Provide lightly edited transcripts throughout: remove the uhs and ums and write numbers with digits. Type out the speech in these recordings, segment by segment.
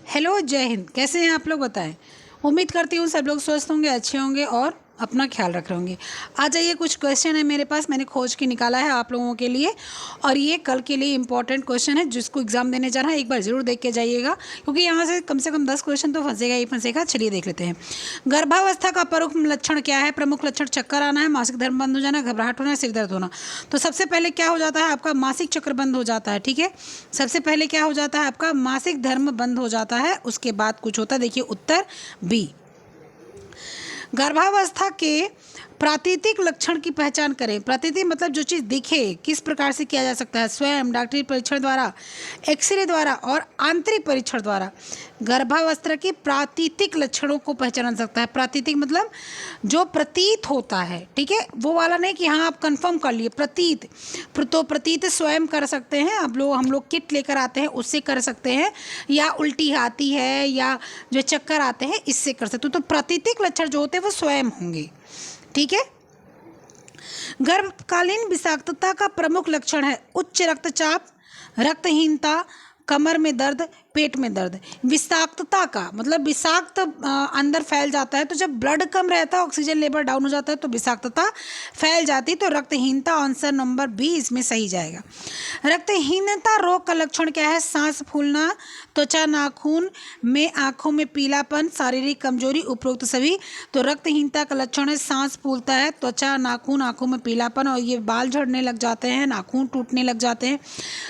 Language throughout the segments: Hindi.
हेलो, जय हिंद। कैसे हैं आप लोग, बताएं। उम्मीद करती हूँ सब लोग स्वस्थ होंगे, अच्छे होंगे और अपना ख्याल रख रहे होंगे। आ जाइए, कुछ क्वेश्चन है मेरे पास, मैंने खोज के निकाला है आप लोगों के लिए, और ये कल के लिए इंपॉर्टेंट क्वेश्चन है। जिसको एग्जाम देने जा रहा है एक बार ज़रूर देख के जाइएगा, क्योंकि यहाँ से कम 10 क्वेश्चन तो फंसेगा ही फंसेगा। चलिए देख लेते हैं। गर्भावस्था का प्रमुख लक्षण क्या है? प्रमुख लक्षण चक्कर आना है, मासिक धर्म बंद हो जाना, घबराहट होना, सिर दर्द होना। तो सबसे पहले क्या हो जाता है? आपका मासिक चक्र बंद हो जाता है। ठीक है, सबसे पहले क्या हो जाता है? आपका मासिक धर्म बंद हो जाता है। उसके बाद कुछ होता है, देखिए उत्तर बी। गर्भावस्था के प्राकृतिक लक्षण की पहचान करें। प्राकृतिक मतलब जो चीज़ दिखे, किस प्रकार से किया जा सकता है? स्वयं, डॉक्टरी परीक्षण द्वारा, एक्सरे द्वारा और आंतरिक परीक्षण द्वारा। गर्भावस्था के प्राकृतिक लक्षणों को पहचाना जा सकता है। प्राकृतिक मतलब जो प्रतीत होता है, ठीक है, वो वाला नहीं कि हाँ आप कंफर्म कर लिए। प्रतीत, तो प्रतीत स्वयं कर सकते हैं हम लोग किट लेकर आते हैं उससे कर सकते हैं, या उल्टी आती है या जो चक्कर आते हैं इससे कर सकते हैं। तो प्राकृतिक लक्षण जो होते हैं वो स्वयं होंगे। ठीक है। गर्भकालीन विषाक्तता का प्रमुख लक्षण है उच्च रक्तचाप, रक्तहीनता, कमर में दर्द, पेट में दर्द। विषाक्तता का मतलब विषाक्त अंदर फैल जाता है, तो जब ब्लड कम रहता है, ऑक्सीजन लेवल डाउन हो जाता है, तो विषाक्तता फैल जाती है। तो रक्तहीनता आंसर नंबर बी इसमें सही जाएगा। रक्तहीनता रोग का लक्षण क्या है? सांस फूलना, त्वचा नाखून में आंखों में पीलापन, शारीरिक कमजोरी, उपरोक्त सभी। तो रक्तहीनता का लक्षण है सांस फूलता है, त्वचा नाखून, आंखों में पीलापन, और ये बाल झड़ने लग जाते हैं, नाखून टूटने लग जाते हैं,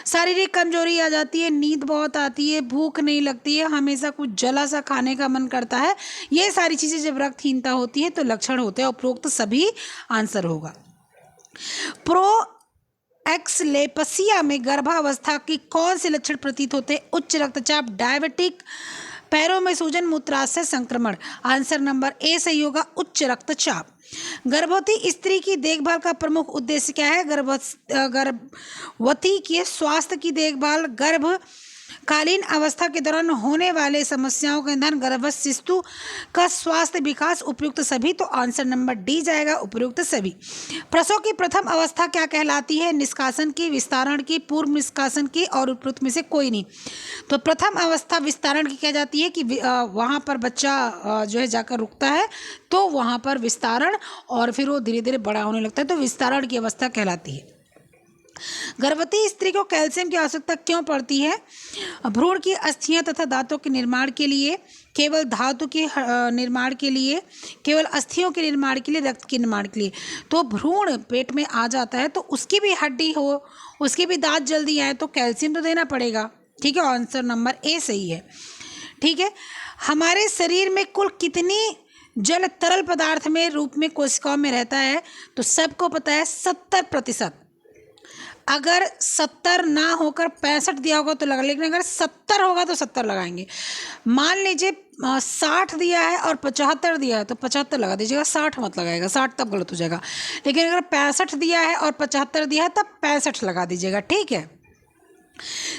शारीरिक कमजोरी आ जाती है, नींद बहुत आती है, भूख नहीं लगती है, हमेशा कुछ जला सा खाने का मन करता है। ये सारी चीज़ें जब रक्तहीनता होती है तो लक्षण होते हैं। उपरोक्त सभी आंसर होगा। प्रो एक्सलेपसिया में गर्भावस्था की कौन से लक्षण प्रतीत होते हैं? उच्च रक्तचाप, डायबिटिक, पैरों में सूजन, मूत्राशय संक्रमण। आंसर नंबर ए सही होगा, उच्च रक्तचाप। गर्भवती स्त्री की देखभाल का प्रमुख उद्देश्य क्या है? गर्भवती के स्वास्थ्य की देखभाल, गर्भकालीन अवस्था के दौरान होने वाले समस्याओं का निदान, गर्भस्थ शिशु का स्वास्थ्य विकास। उपयुक्त सभी। तो आंसर नंबर डी जाएगा, उपयुक्त सभी। प्रसव की प्रथम अवस्था क्या कहलाती है? निष्कासन की, विस्तारण की, पूर्व निष्कासन की, और उपयुक्त में से कोई नहीं। तो प्रथम अवस्था विस्तारण की कह जाती है कि वहाँ पर बच्चा जो है जाकर रुकता है, तो वहाँ पर विस्तारण, और फिर वो धीरे धीरे बड़ा होने लगता है, तो विस्तारण की अवस्था कहलाती है। गर्भवती स्त्री को कैल्शियम की आवश्यकता क्यों पड़ती है? भ्रूण की अस्थियां तथा दांतों के निर्माण के लिए, केवल धातु के निर्माण के लिए, केवल अस्थियों के निर्माण के लिए, रक्त के निर्माण के लिए। तो भ्रूण पेट में आ जाता है तो उसकी भी हड्डी हो, उसके भी दांत जल्दी आए, तो कैल्शियम तो देना पड़ेगा। ठीक है, आंसर नंबर ए सही है। ठीक है। हमारे शरीर में कुल कितनी जल तरल पदार्थ में रूप में कोशिकाओं में रहता है? तो सबको पता है 70%। अगर 70 ना होकर 65 दिया होगा तो लगा, लेकिन अगर 70 होगा तो 70 लगाएंगे। मान लीजिए 60 दिया है और 75 दिया है तो 75 लगा दीजिएगा, 60 मत लगाएगा, 60 तब गलत हो जाएगा। लेकिन अगर 65 दिया है और 75 दिया है तब 65 लगा दीजिएगा। ठीक है।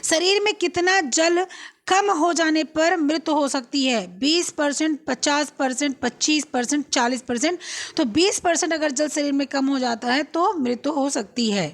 शरीर में कितना जल कम हो जाने पर मृत्यु हो सकती है? 20%, 50%, 25%, 40%। तो 20% अगर जल शरीर में कम हो जाता है तो मृत्यु हो सकती है।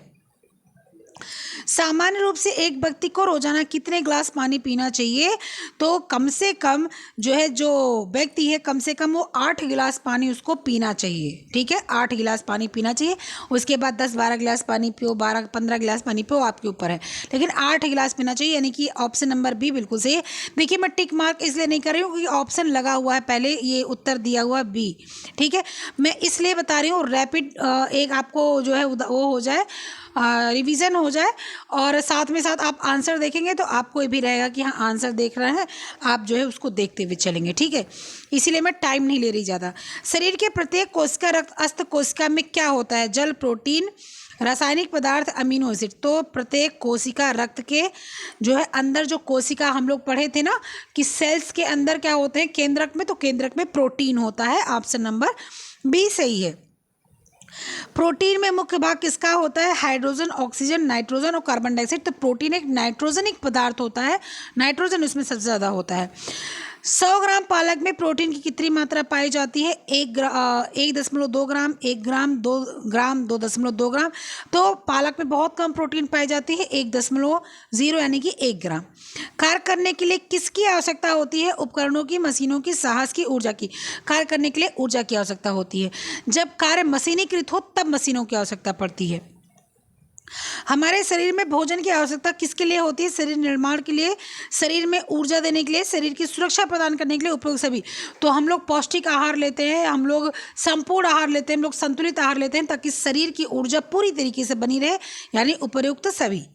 सामान्य रूप से एक व्यक्ति को रोजाना कितने गिलास पानी पीना चाहिए? तो कम से कम जो व्यक्ति है, कम से कम वो 8 गिलास पानी उसको पीना चाहिए। ठीक है, 8 गिलास पानी पीना चाहिए। उसके बाद 10-12 गिलास पानी पियो, 12-15 गिलास पानी पियो, आपके ऊपर है, लेकिन 8 गिलास पीना चाहिए, यानी कि ऑप्शन नंबर बी बिल्कुल सही है। देखिए, मैं टिक मार्क इसलिए नहीं कर रही हूँ क्योंकि ऑप्शन लगा हुआ है पहले, ये उत्तर दिया हुआ बी। ठीक है, मैं इसलिए बता रही हूँ रैपिड एक आपको जो है वो हो जाए, रिवीजन हो जाए, और साथ में साथ आप आंसर देखेंगे तो आपको ये भी रहेगा कि हाँ आंसर देख रहे हैं, आप जो है उसको देखते हुए चलेंगे। ठीक है, इसीलिए मैं टाइम नहीं ले रही ज़्यादा। शरीर के प्रत्येक कोशिका रक्त अस्त कोशिका में क्या होता है? जल, प्रोटीन, रासायनिक पदार्थ, अमीनो एसिड। तो प्रत्येक कोशिका रक्त के जो है अंदर, जो कोशिका हम लोग पढ़े थे ना कि सेल्स के अंदर क्या होते हैं? केंद्रक में, तो केंद्रक में प्रोटीन होता है। ऑप्शन नंबर बी सही है। प्रोटीन में मुख्य भाग किसका होता है? हाइड्रोजन, ऑक्सीजन, नाइट्रोजन और कार्बन डाइऑक्साइड। तो प्रोटीन एक नाइट्रोजनिक पदार्थ होता है, नाइट्रोजन उसमें सबसे ज़्यादा होता है। 100 ग्राम पालक में प्रोटीन की कितनी मात्रा पाई जाती है? 1.2 ग्राम, 1 ग्राम, 2 ग्राम, 2.2 ग्राम। तो पालक में बहुत कम प्रोटीन पाई जाती है, 1.0 यानी कि 1 ग्राम। कार्य करने के लिए किसकी आवश्यकता होती है? उपकरणों की, मशीनों की, साहस की, ऊर्जा की। कार्य करने के लिए ऊर्जा की आवश्यकता होती है। जब कार्य मशीनीकृत हो तब मशीनों की आवश्यकता पड़ती है। हमारे शरीर में भोजन की आवश्यकता किसके लिए होती है? शरीर निर्माण के लिए, शरीर में ऊर्जा देने के लिए, शरीर की सुरक्षा प्रदान करने के लिए उपयोग सभी। तो हम लोग पौष्टिक आहार लेते हैं, हम लोग संपूर्ण आहार लेते हैं, हम लोग संतुलित आहार लेते हैं ताकि शरीर की ऊर्जा पूरी तरीके से बनी रहे, यानी उपयुक्त सभी।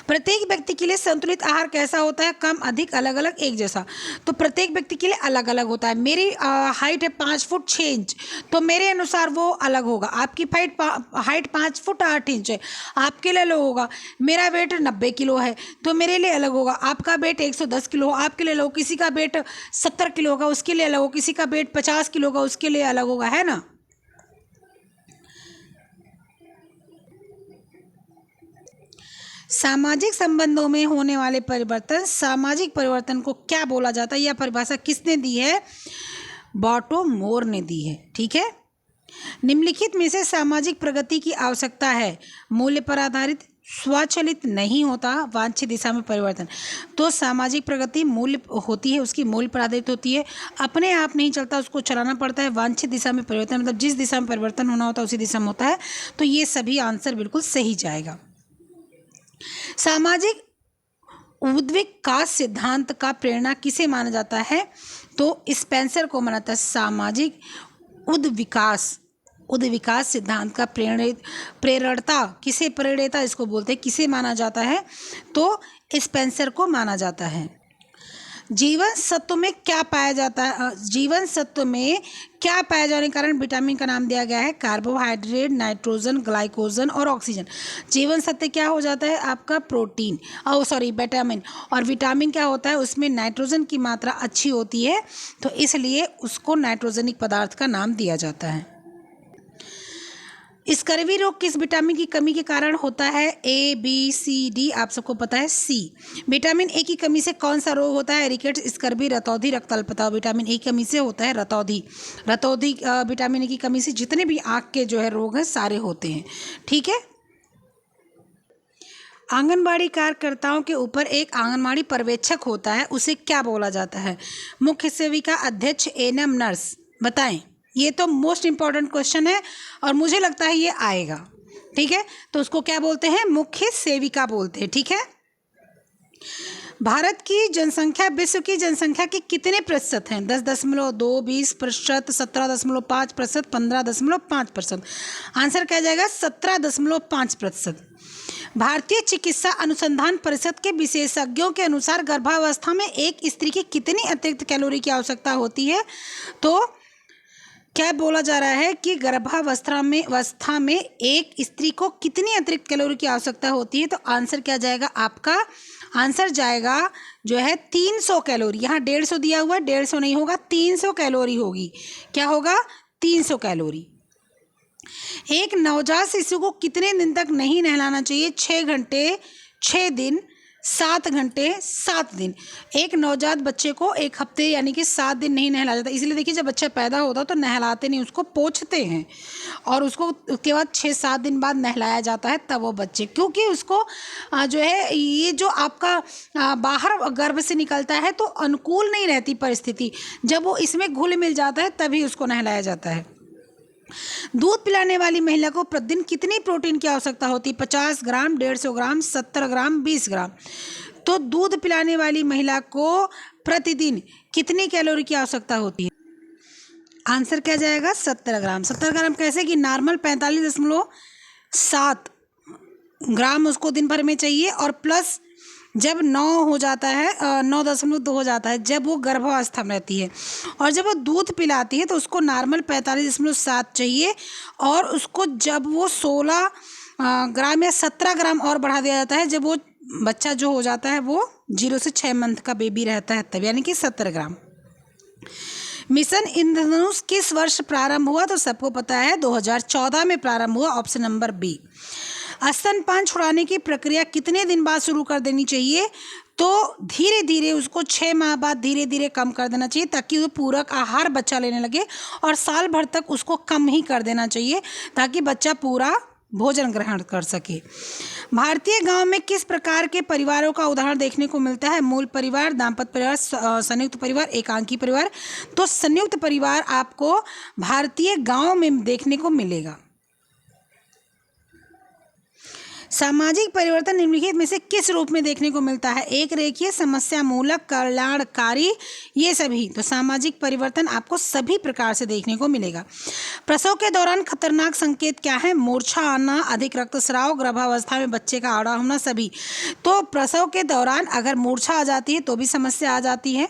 प्रत्येक व्यक्ति के लिए संतुलित आहार कैसा होता है? कम, अधिक, अलग अलग, एक जैसा। तो प्रत्येक व्यक्ति के लिए अलग अलग होता है। मेरी हाइट है 5 फुट 6 इंच, तो मेरे अनुसार वो अलग होगा। आपकी हाइट 5 फुट 8 इंच है, आपके लिए अलग होगा। मेरा वेट 90 किलो है, तो मेरे लिए अलग होगा। आपका वेट 110 किलो हो, आपके लिए अलग होगा। किसी का वेट 70 किलो होगा, उसके लिए अलग होगा। किसी का वेट 50 किलो होगा, उसके लिए अलग होगा, है ना। सामाजिक संबंधों में होने वाले परिवर्तन, सामाजिक परिवर्तन को क्या बोला जाता है? यह परिभाषा किसने दी है? बॉटो मोर ने दी है। ठीक है। निम्नलिखित में से सामाजिक प्रगति की आवश्यकता है? मूल्य पर आधारित, स्वचालित नहीं होता, वांछित दिशा में परिवर्तन। तो सामाजिक प्रगति मूल्य होती है, उसकी मूल्य पर आधारित होती है, अपने आप नहीं चलता, उसको चलाना पड़ता है। वांछित दिशा में परिवर्तन मतलब जिस दिशा में परिवर्तन होना होता है उसी दिशा में होता है। तो ये सभी आंसर बिल्कुल सही जाएगा। सामाजिक उद्विकास सिद्धांत का प्रेरणा किसे माना जाता है? तो स्पेंसर को माना जाता है। सामाजिक उद्विकास सिद्धांत का प्रेरणता किसे, प्रेरणता इसको बोलते हैं, किसे माना जाता है? तो स्पेंसर को माना जाता है। जीवन सत्व में क्या पाया जाता है? जीवन सत्व में क्या पाया जाने के कारण विटामिन का नाम दिया गया है? कार्बोहाइड्रेट, नाइट्रोजन, ग्लाइकोजन और ऑक्सीजन। जीवन सत्व क्या हो जाता है? आपका प्रोटीन, विटामिन। और विटामिन क्या होता है? उसमें नाइट्रोजन की मात्रा अच्छी होती है, तो इसलिए उसको नाइट्रोजनिक पदार्थ का नाम दिया जाता है। स्कर्वी रोग किस विटामिन की कमी के कारण होता है? ए, बी, सी, डी। आप सबको पता है सी। विटामिन ए की कमी से कौन सा रोग होता है? रिकेट्स, स्कर्वी, रतौंधी, रक्त अल्पता। विटामिन ए की कमी से होता है रतौंधी। विटामिन ए की कमी से जितने भी आँख के जो है रोग हैं सारे होते हैं। ठीक है। आंगनबाड़ी कार्यकर्ताओं के ऊपर एक आंगनबाड़ी पर्यवेक्षक होता है, उसे क्या बोला जाता है? मुख्य सेविका, अध्यक्ष, एएनएम, नर्स। बताएं। ये तो मोस्ट इम्पॉर्टेंट क्वेश्चन है और मुझे लगता है ये आएगा। ठीक है। तो उसको क्या बोलते हैं? मुख्य सेविका बोलते हैं। ठीक है। भारत की जनसंख्या विश्व की जनसंख्या के कितने प्रतिशत हैं? 10.2, 20%, 17.5%, 15.5%। आंसर क्या जाएगा? 17.5%। भारतीय चिकित्सा अनुसंधान परिषद के विशेषज्ञों के अनुसार गर्भावस्था में एक स्त्री की कितनी अतिरिक्त कैलोरी की आवश्यकता होती है? तो क्या बोला जा रहा है कि गर्भावस्था में एक स्त्री को कितनी अतिरिक्त कैलोरी की आवश्यकता होती है? तो आंसर क्या जाएगा? आपका आंसर जाएगा जो है 300 कैलोरी। यहाँ 150 दिया हुआ है, 150 नहीं होगा, 300 कैलोरी होगी। क्या होगा? 300 कैलोरी। एक नवजात शिशु को कितने दिन तक नहीं नहलाना चाहिए? 6 घंटे, 6 दिन, 7 घंटे, 7 दिन। एक नवजात बच्चे को 1 हफ्ते यानी कि 7 दिन नहीं नहलाया जाता। इसलिए देखिए जब बच्चा पैदा होता तो नहलाते नहीं, उसको पोंछते हैं और उसको उसके बाद 6-7 दिन बाद नहलाया जाता है तब वो बच्चे, क्योंकि उसको जो है ये जो आपका बाहर गर्भ से निकलता है तो अनुकूल नहीं रहती परिस्थिति, जब वो इसमें घुल मिल जाता है तभी उसको नहलाया जाता है। दूध पिलाने वाली महिला को प्रतिदिन कितनी प्रोटीन की आवश्यकता होती है? 50 ग्राम, 150 ग्राम, 70 ग्राम, 20 ग्राम। तो दूध पिलाने वाली महिला को प्रतिदिन कितनी कैलोरी की आवश्यकता होती है? आंसर क्या जाएगा? 70 ग्राम। 70 ग्राम कैसे कि नॉर्मल 45.7 ग्राम उसको दिन भर में चाहिए और प्लस जब 9 हो जाता है 9.2 हो जाता है जब वो गर्भावस्था में रहती है, और जब वो दूध पिलाती है तो उसको नॉर्मल 45.7 चाहिए और उसको जब वो 16 ग्राम या 17 ग्राम और बढ़ा दिया जाता है जब वो बच्चा जो हो जाता है वो 0 से 6 मंथ का बेबी रहता है तब, यानी कि 70 ग्राम। मिशन इंद्रधनुष किस वर्ष प्रारंभ हुआ? तो सबको पता है 2014 में प्रारंभ हुआ। Option number B. स्तनपान छुड़ाने की प्रक्रिया कितने दिन बाद शुरू कर देनी चाहिए? तो धीरे धीरे उसको 6 माह बाद धीरे धीरे कम कर देना चाहिए, ताकि वो पूरक आहार बच्चा लेने लगे, और साल भर तक उसको कम ही कर देना चाहिए ताकि बच्चा पूरा भोजन ग्रहण कर सके। भारतीय गांव में किस प्रकार के परिवारों का उदाहरण देखने को मिलता है? मूल परिवार, दाम्पत्य परिवार, संयुक्त परिवार, एकांकी परिवार। तो संयुक्त परिवार आपको भारतीय गांव में देखने को मिलेगा। सामाजिक परिवर्तन निम्नलिखित में से किस रूप में देखने को मिलता है? एक रेखीय, समस्या मूलक, कल्याणकारी, ये सभी। तो सामाजिक परिवर्तन आपको सभी प्रकार से देखने को मिलेगा। प्रसव के दौरान खतरनाक संकेत क्या है? मूर्छा आना, अधिक रक्तस्राव, गर्भावस्था में बच्चे का आड़ा होना, सभी। तो प्रसव के दौरान अगर मूर्छा आ जाती है तो भी समस्या आ जाती है,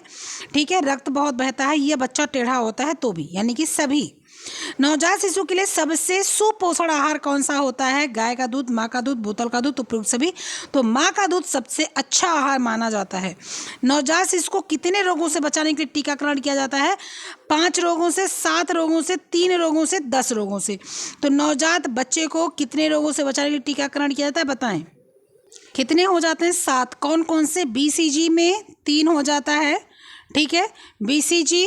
ठीक है। रक्त बहुत बहता है, यह बच्चा टेढ़ा होता है तो भी, यानी कि सभी। नवजात शिशु के लिए सबसे सुपोषण आहार कौन सा होता है? गाय का दूध, माँ का दूध, बोतल का दूध, उपयुक्त सभी। तो माँ का दूध सबसे अच्छा आहार माना जाता है। नवजात शिशु को कितने रोगों से बचाने के लिए टीकाकरण किया जाता है? 5 रोगों से, 7 रोगों से, 3 रोगों से, 10 रोगों से। तो नवजात बच्चे को कितने रोगों से बचाने के लिए टीकाकरण किया जाता है, बताएं? कितने हो जाते हैं? 7। कौन कौन से? BCG में 3 हो जाता है, ठीक है। BCG,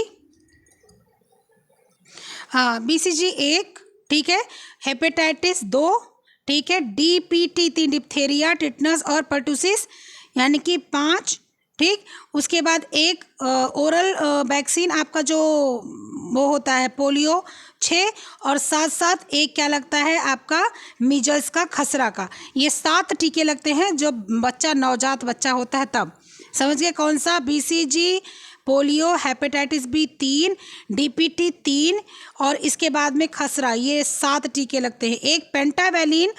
हाँ, BCG 1, ठीक है। हेपेटाइटिस 2, ठीक है। DPT 3, डिप्थेरिया, टिटनस और पर्टुसिस, यानी कि 5, ठीक। उसके बाद एक ओरल वैक्सीन आपका जो वो होता है पोलियो 6, और साथ साथ एक क्या लगता है आपका मीजल्स का, खसरा का। ये 7 टीके लगते हैं जो बच्चा नवजात बच्चा होता है तब। समझ गए कौन सा? BCG, polio, hepatitis B 3, DPT 3, और इसके बाद में खसरा, ये 7 टीके लगते हैं। एक पेंटावैलिन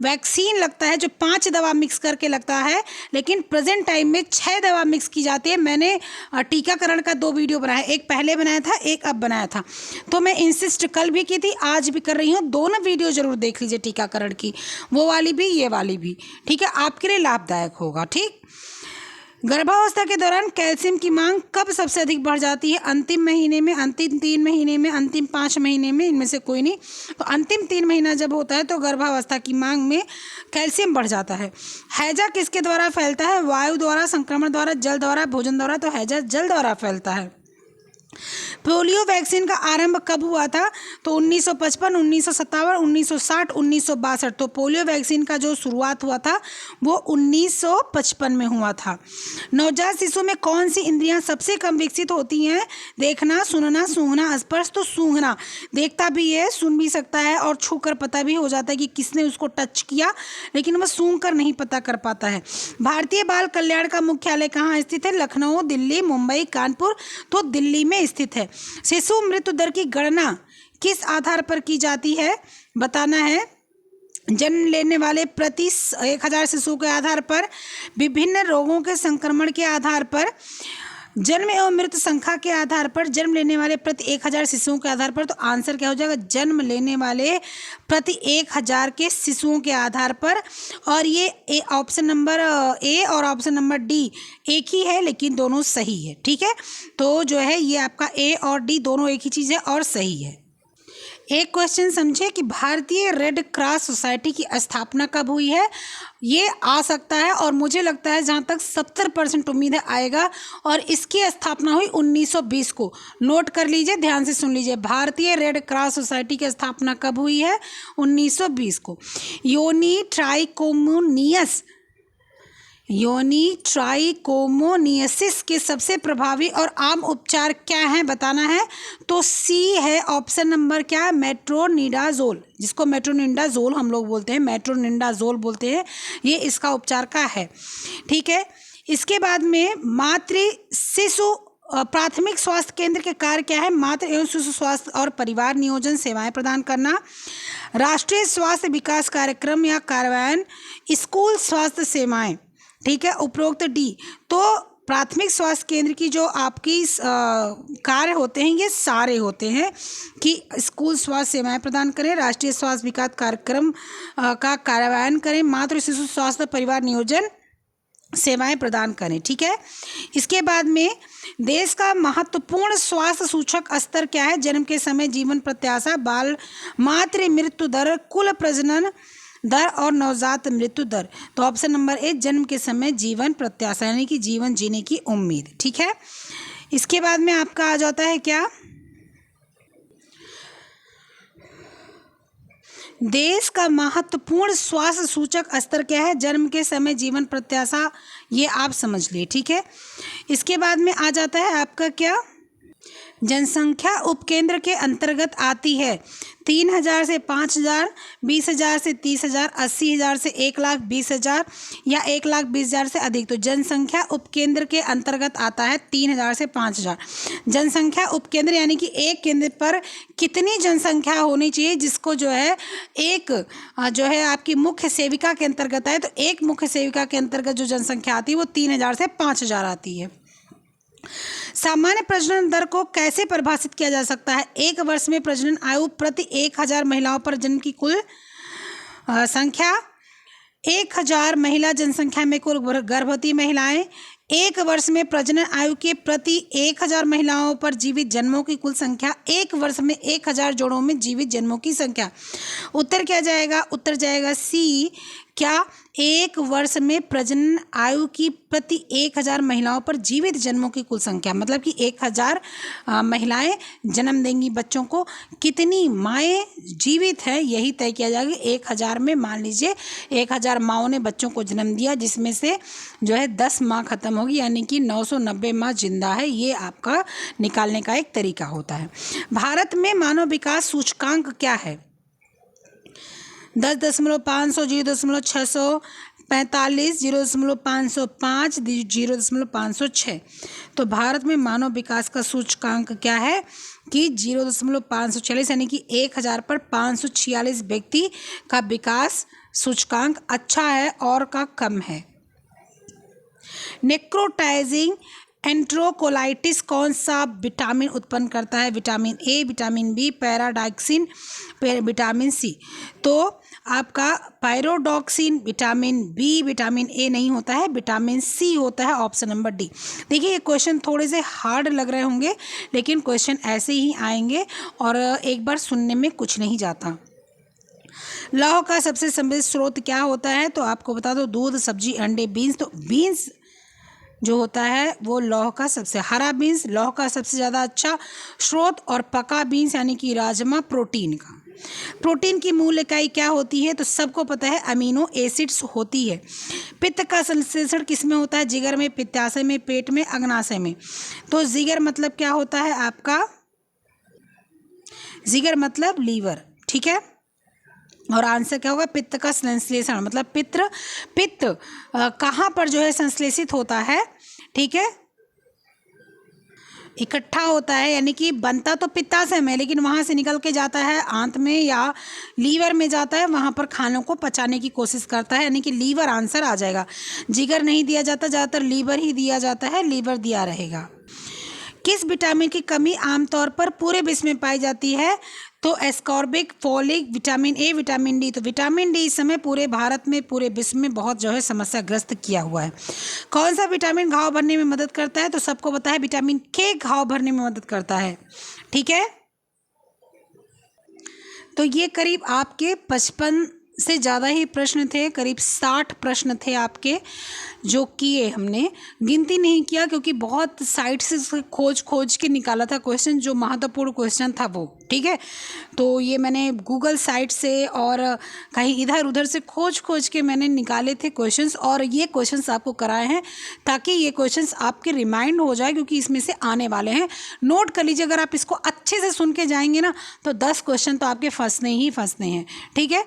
वैक्सीन लगता है जो 5 दवा मिक्स करके लगता है, लेकिन प्रेजेंट टाइम में 6 दवा मिक्स की जाती है। मैंने टीकाकरण का 2 वीडियो बनाया, एक पहले बनाया था, एक अब बनाया था। तो मैं इंसिस्ट कल भी की थी, आज भी कर रही हूँ। दोनों वीडियो जरूर देख लीजिए टीकाकरण की, वो वाली भी, ये वाली भी, ठीक है। आपके लिए लाभदायक होगा, ठीक। गर्भावस्था के दौरान कैल्शियम की मांग कब सबसे अधिक बढ़ जाती है? अंतिम महीने में, अंतिम 3 महीने में, अंतिम 5 महीने में, इनमें से कोई नहीं। तो अंतिम 3 महीना जब होता है तो गर्भावस्था की मांग में कैल्शियम बढ़ जाता है। हैजा किसके द्वारा फैलता है? वायु द्वारा, संक्रमण द्वारा, जल द्वारा, भोजन द्वारा। तो हैजा जल द्वारा फैलता है। पोलियो वैक्सीन का आरंभ कब हुआ था? तो 1955, 1957, 1960, 1962। तो पोलियो वैक्सीन का जो शुरुआत हुआ था वो 1955 में हुआ था। नवजात शिशु में कौन सी इंद्रियां सबसे कम विकसित होती हैं? देखना, सुनना, सूंघना, स्पर्श। तो सूंघना, देखता भी है, सुन भी सकता है, और छू कर पता भी हो जाता है कि किसने उसको टच किया, लेकिन वह सूंघ कर नहीं पता कर पाता है। भारतीय बाल कल्याण का मुख्यालय कहाँ स्थित है? लखनऊ, दिल्ली, मुंबई, कानपुर। तो दिल्ली में स्थित है। शिशु मृत्यु दर की गणना किस आधार पर की जाती है? बताना है। जन्म लेने वाले प्रति 1000 शिशुओं के आधार पर, विभिन्न रोगों के संक्रमण के आधार पर, जन्म एवं मृत्यु संख्या के आधार पर, जन्म लेने वाले प्रति 1000 शिशुओं के आधार पर। तो आंसर क्या हो जाएगा? जन्म लेने वाले प्रति 1000 के शिशुओं के आधार पर। और ये ऑप्शन नंबर A और ऑप्शन नंबर D एक ही है, लेकिन दोनों सही है, ठीक है। तो जो है ये आपका A और D दोनों एक ही चीज़ है और सही है। एक क्वेश्चन समझे कि भारतीय रेड क्रॉस सोसाइटी की स्थापना कब हुई है? ये आ सकता है, और मुझे लगता है जहाँ तक 70% उम्मीद है आएगा। और इसकी स्थापना हुई 1920 को। नोट कर लीजिए, ध्यान से सुन लीजिए। भारतीय रेड क्रॉस सोसाइटी की स्थापना कब हुई है? 1920 को। योनी ट्राइकोमोनियसिस के सबसे प्रभावी और आम उपचार क्या हैं? बताना है। तो C है ऑप्शन नंबर, क्या है? मेट्रोनिडाजोल, जिसको मेट्रोनिडाजोल हम लोग बोलते हैं, मेट्रोनिडाजोल बोलते हैं, ये इसका उपचार का है, ठीक है। इसके बाद में मातृ शिशु प्राथमिक स्वास्थ्य केंद्र के कार्य क्या है? मातृ एवं शिशु स्वास्थ्य और परिवार नियोजन सेवाएं प्रदान करना, राष्ट्रीय स्वास्थ्य विकास कार्यक्रम या कार्यान्वयन, स्कूल स्वास्थ्य सेवाएं, ठीक है। उपरोक्त D। तो प्राथमिक स्वास्थ्य केंद्र की जो आपकी कार्य होते हैं ये सारे होते हैं कि स्कूल स्वास्थ्य सेवाएं प्रदान करें, राष्ट्रीय स्वास्थ्य विकास कार्यक्रम का कार्यान्वयन करें, मातृ शिशु स्वास्थ्य परिवार नियोजन सेवाएं प्रदान करें, ठीक है। इसके बाद में देश का महत्वपूर्ण स्वास्थ्य सूचक स्तर क्या है? जन्म के समय जीवन प्रत्याशा, बाल मातृ मृत्यु दर, कुल प्रजनन दर और नवजात मृत्यु दर। तो ऑप्शन नंबर ए जन्म के समय जीवन प्रत्याशा यानी कि जीवन जीने की उम्मीद। ठीक है, इसके बाद में आपका आ जाता है क्या, देश का महत्वपूर्ण स्वास्थ्य सूचक स्तर क्या है, जन्म के समय जीवन प्रत्याशा, ये आप समझ लिए। ठीक है, इसके बाद में आ जाता है आपका क्या, जनसंख्या उपकेंद्र के अंतर्गत आती है 3000 से 5000, 20,000 से 30,000, 80,000 से 1,20,000 या 1,20,000 से अधिक। तो जनसंख्या उपकेंद्र के अंतर्गत आता है 3000 से 5000। जनसंख्या उपकेंद्र यानी कि एक केंद्र पर कितनी जनसंख्या होनी चाहिए, जिसको जो है एक जो है आपकी मुख्य सेविका के अंतर्गत है। तो एक मुख्य सेविका के अंतर्गत जो जनसंख्या आती है वो 3000 से 5000 आती है। सामान्य प्रजनन दर को कैसे परिभाषित किया जा सकता है, एक वर्ष में प्रजनन आयु प्रति 1000 महिलाओं पर जन्म की कुल संख्या, 1000 महिला जनसंख्या में कुल गर्भवती महिलाएं, एक वर्ष में प्रजनन आयु के प्रति 1000 महिलाओं पर जीवित जन्मों की कुल संख्या, एक वर्ष में 1000 जोड़ों में जीवित जन्मों की संख्या। उत्तर क्या जाएगा, उत्तर जाएगा सी, क्या एक वर्ष में प्रजनन आयु की प्रति 1000 महिलाओं पर जीवित जन्मों की कुल संख्या, मतलब कि 1000 महिलाएं जन्म देंगी बच्चों को, कितनी माएँ जीवित है यही तय किया जाएगा। 1000 में मान लीजिए 1000 माँओं ने बच्चों को जन्म दिया, जिसमें से जो है 10 माँ खत्म होगी, यानी कि 990 माँ जिंदा है। ये आपका निकालने का एक तरीका होता है। भारत में मानव विकास सूचकांक क्या है, 10.500, 0.645, 0.505, 0.506। तो भारत में मानव विकास का सूचकांक क्या है कि 0.546 यानी कि 1000 पर 546 व्यक्ति का विकास सूचकांक अच्छा है और का कम है। नेक्रोटाइजिंग एंट्रोकोलाइटिस कौन सा विटामिन उत्पन्न करता है, vitamin A, vitamin B, pyridoxine, vitamin C. तो आपका pyridoxine, vitamin B, vitamin A नहीं होता है, विटामिन सी होता है, ऑप्शन नंबर डी। देखिए ये क्वेश्चन थोड़े से हार्ड लग रहे होंगे, लेकिन क्वेश्चन ऐसे ही आएंगे और एक बार सुनने में कुछ नहीं जाता। लौह का सबसे समृद्ध स्रोत क्या होता है, तो आपको बता दो दूध, सब्जी, अंडे, बीन्स। तो बीन्स जो होता है वो लौह का सबसे, हरा बीन्स लौह का सबसे ज़्यादा अच्छा स्रोत, और पका बीन्स यानी कि राजमा प्रोटीन का। प्रोटीन की मूल इकाई क्या होती है, तो सबको पता है अमीनो एसिड्स होती है। पित्त का संश्लेषण किस में होता है, जिगर में, पित्ताशय में, पेट में, अग्नाशय में। तो जिगर मतलब क्या होता है आपका, जिगर मतलब लीवर। ठीक है, और आंसर क्या होगा, पित्त का संश्लेषण मतलब पित्त कहाँ पर जो है संश्लेषित होता है। ठीक है, इकट्ठा होता है, यानी कि बनता तो पित्ताशय में, लेकिन वहाँ से निकल के जाता है आंत में या लीवर में जाता है, वहाँ पर खानों को पचाने की कोशिश करता है, यानी कि लीवर आंसर आ जाएगा। जिगर नहीं दिया जाता, ज़्यादातर लीवर ही दिया जाता है, लीवर दिया रहेगा। किस विटामिन की कमी आमतौर पर पूरे विश्व में पाई जाती है, तो ascorbic, folic, vitamin A, vitamin D. तो विटामिन डी इस समय पूरे भारत में, पूरे विश्व में बहुत जो है समस्याग्रस्त किया हुआ है। कौन सा विटामिन घाव भरने में मदद करता है, तो सबको पता है विटामिन के घाव भरने में मदद करता है। ठीक है, तो ये करीब आपके 55 से ज़्यादा ही प्रश्न थे, करीब 60 प्रश्न थे आपके जो किए हमने, गिनती नहीं किया क्योंकि बहुत साइट से खोज के निकाला था क्वेश्चन, जो महत्वपूर्ण क्वेश्चन था वो। ठीक है, तो ये मैंने गूगल साइट से और कहीं इधर उधर से खोज के मैंने निकाले थे क्वेश्चंस, और ये क्वेश्चंस आपको कराए हैं ताकि ये क्वेश्चंस आपके रिमाइंड हो जाए, क्योंकि इसमें से आने वाले हैं। नोट कर लीजिए, अगर आप इसको अच्छे से सुन के जाएंगे ना तो 10 क्वेश्चन तो आपके फंसने ही फंसने हैं। ठीक है,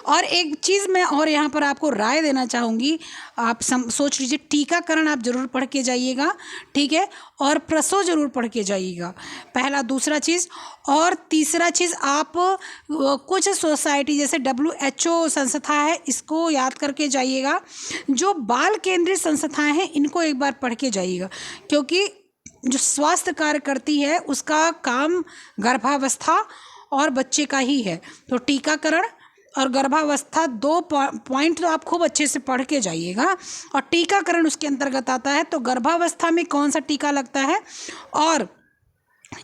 और एक चीज़ मैं और यहाँ पर आपको राय देना चाहूँगी, आप सोच लीजिए, टीकाकरण आप जरूर पढ़ के जाइएगा। ठीक है, और प्रसव जरूर पढ़ के जाइएगा, पहला। दूसरा चीज़, और तीसरा चीज़, आप कुछ सोसाइटी जैसे WHO संस्था है, इसको याद करके जाइएगा। जो बाल केंद्रित संस्थाएं हैं इनको एक बार पढ़ के जाइएगा, क्योंकि जो स्वास्थ्य कार्य करती है उसका काम गर्भावस्था और बच्चे का ही है। तो टीकाकरण और गर्भावस्था 2 पॉइंट तो आप खूब अच्छे से पढ़ के जाइएगा, और टीकाकरण उसके अंतर्गत आता है। तो गर्भावस्था में कौन सा टीका लगता है और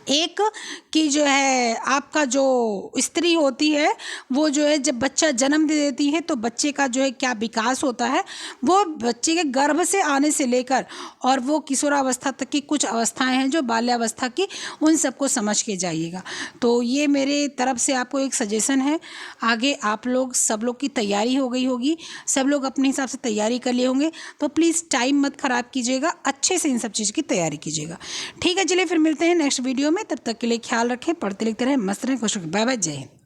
एक कि जो है आपका जो स्त्री होती है वो जो है जब बच्चा जन्म दे देती है तो बच्चे का जो है क्या विकास होता है, वो बच्चे के गर्भ से आने से लेकर और वो किशोरावस्था तक की कुछ अवस्थाएं हैं जो बाल्यावस्था की, उन सबको समझ के जाइएगा। तो ये मेरे तरफ से आपको एक सजेशन है। आगे आप लोग सब लोग की तैयारी हो गई होगी, सब लोग अपने हिसाब से तैयारी कर लिए होंगे, तो प्लीज़ टाइम मत ख़राब कीजिएगा, अच्छे से इन सब चीज़ की तैयारी कीजिएगा। ठीक है, चलिए फिर मिलते हैं नेक्स्ट वीडियो में। तब तक के लिए ख्याल रखें, पढ़ते लिखते रहें, मस्त रहें, खुश रहें। बाय बाय, जय हिंद।